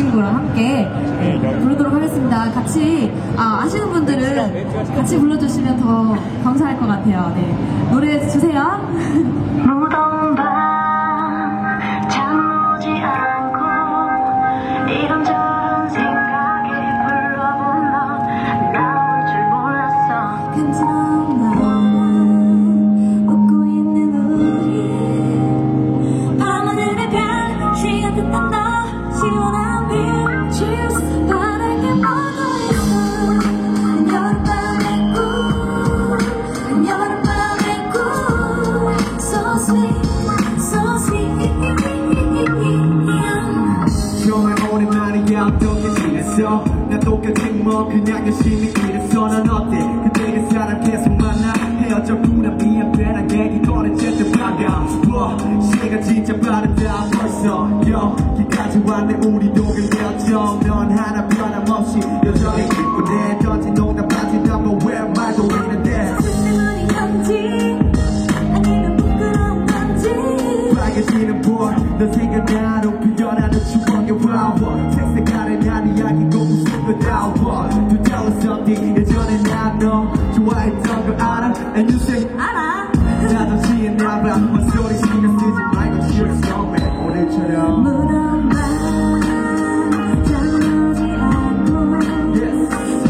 친구랑 함께 부르도록 하겠습니다. 같이 아시는 분들은 같이 불러주시면 더 감사할 것 같아요. 네, 노래 주세요. 무더운 밤 잠 오지 않고 이런저런 생각이 불러보면 나올 줄 몰랐어. 간지러운 바람 웃고 있는 우리 밤하늘에 별 시간 듯한 너 시원한 빛 Cheers 바랄게 뭐가 있어. 여름밤의 꿈 여름밤의 꿈 So sweet So sweet 정말 오랜만이야 어떻게 지냈어 나 똑같이 뭐 그냥 열심히 일했어 넌 어때 그때의 사람 계속 만나 헤어졌구나 미안 배랑 얘기 꺼내쨌든 반가워 시간 진짜 빠르다 벌써 여기까지 왔네 우리도 그려져 넌 하나 변함없이 여전히 기쁘네 던진 농담하지 넌 왜 말도 있는데 쓸쓸한 건지 아니면 부끄러운 건지 빨개지는 볼너 생각나 높이 변하는 추억의 와워 색색깔의 난 이야기고 웃음 거다워 To tell us something 예전에 난 너 좋아했던 거 알아? And you say 알아. 나도 지혜나봐 헛소리 신경 쓰지 말고 Cheers somewhere 오늘처럼 무더운 밤 잠 오지 않고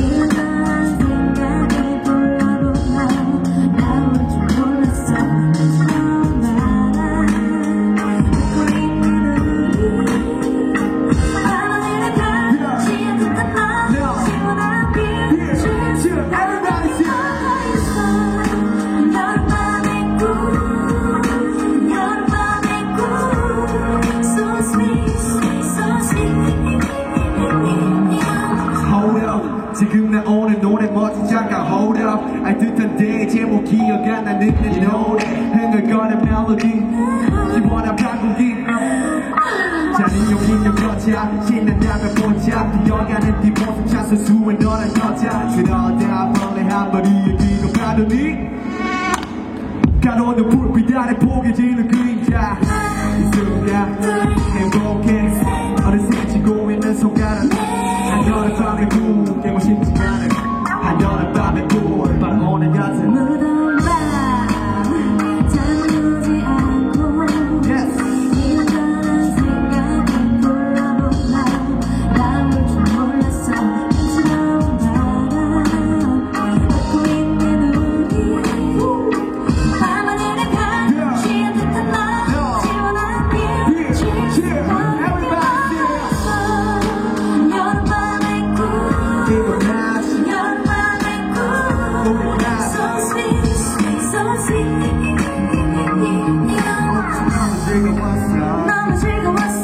이런저런 생각이 불러보면 나올 줄 몰랐어. 간지러운 바람 웃고 있는 우리 밤하늘의 별 시간 듯한 너 시원한 빛 Cheers Everybody sing 여름밤의 꿈 여름밤의 꿈 So sweet So sweet Hold up 지금 나 오늘 노래 멋진 잠깐 Hold up 알듯한데 제목 기억 안 나는 내 노래 흥얼거리는 멜로디 시원한 방국이 잔인 용기력 여자 신난다면 본짝 뛰어가는 뒷모습 찬스 수의 너란 여자 그러다 벌레 한 마리의 귀가 가더니 가로는 불빛 아래 포개지는 그림자 이 순간 행복해 어느새 지고 있는 손가락 한여름 밤의 꿈 깨고 싶지 않은 한여름 밤의 꿈 바로 오늘 같은 무더운 밤 잠 오지 않고 이런저런 생각이 불러보면 나올 줄 몰랐어. 간지러운 바람 웃고 있는 우리 밤하늘의 별 시간 듯한 너 시원한 빛 Cheers 바랄게 뭐가 있어. 여름밤의 꿈 여름밤의 꿈 So sweet So sweet 너무 즐거웠어